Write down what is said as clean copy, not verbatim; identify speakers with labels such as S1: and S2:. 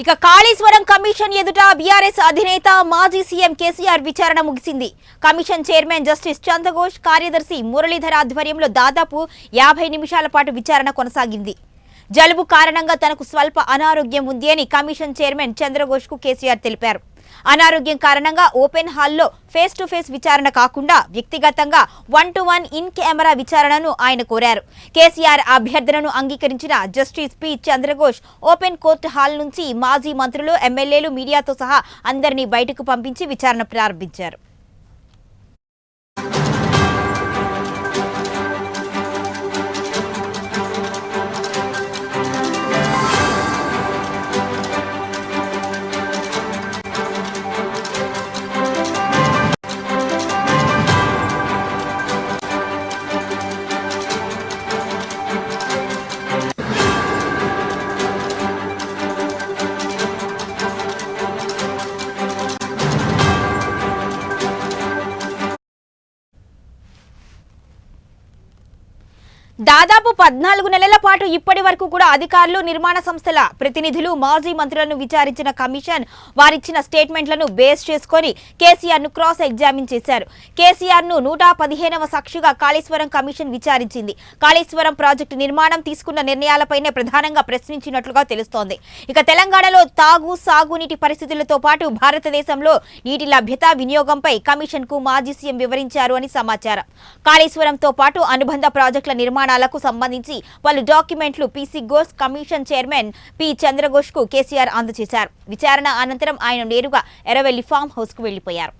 S1: ఇక కాళేశ్వరం కమిషన్ ఎదుట బీఆర్ఎస్ అధినేత మాజీ సీఎం కేసీఆర్ విచారణ ముగిసింది. కమిషన్ చైర్మన్ జస్టిస్ చంద్రఘోష్, కార్యదర్శి మురళీధర్ ఆధ్వర్యంలో దాదాపు 50 నిమిషాల పాటు విచారణ కొనసాగింది. జలుబు కారణంగా తనకు స్వల్ప అనారోగ్యం ఉంది అని కమిషన్ చైర్మన్ చంద్రఘోష్ కు కేసీఆర్ తెలిపారు. అనారోగ్యం కారణంగా ఓపెన్ హాల్లో ఫేస్ టు ఫేస్ విచారణ కాకుండా వ్యక్తిగతంగా 1-to-1 ఇన్ కెమెరా విచారణను ఆయన కోరారు. కేసీఆర్ అభ్యర్థనను అంగీకరించిన justice P Chandra Ghose open court hall నుంచి మాజీ మంత్రులు, ఎమ్మెల్యేలు, మీడియాతో సహా అందరినీ బయటకు పంపించి విచారణ ప్రారంభించారు. దాదాపు 14 నెలల పాటు ఇప్పటి వరకు కూడా అధికారులు, నిర్మాణ సంస్థల ప్రతినిధులు, మాజీ మంత్రులను విచారించిన కమిషన్ వారిచ్చిన స్టేట్మెంట్లను బేస్ చేసుకుని కేసీఆర్ ను క్రాస్ ఎగ్జామిన్ చేశారు. కేసీఆర్ ను 115వ సాక్షిగా కాళేశ్వరం కమిషన్ విచారించింది. కాళేశ్వరం ప్రాజెక్టు నిర్మాణం తీసుకున్న నిర్ణయాలపైనే ప్రధానంగా ప్రశ్నించినట్లుగా తెలుస్తోంది. ఇక తెలంగాణలో సాగునీటి పరిస్థితులతో పాటు భారతదేశంలో నీటి లభ్యత, వినియోగంపై కమిషన్ కు మాజీ సీఎం వివరించారు అని సమాచారం. కాళేశ్వరంతో పాటు అనుబంధ ప్రాజెక్టుల నిర్మాణాలకు సంబంధించి పలు డాక్యుమెంట్లు PC Ghosh, commission chairman P Chandra Ghose కు కేసీఆర్ అందజేశారు. విచారణ అనంతరం ఆయన నేరుగా ఎర్రవెల్లి ఫామ్ హౌస్ కు వెళ్లిపోయారు.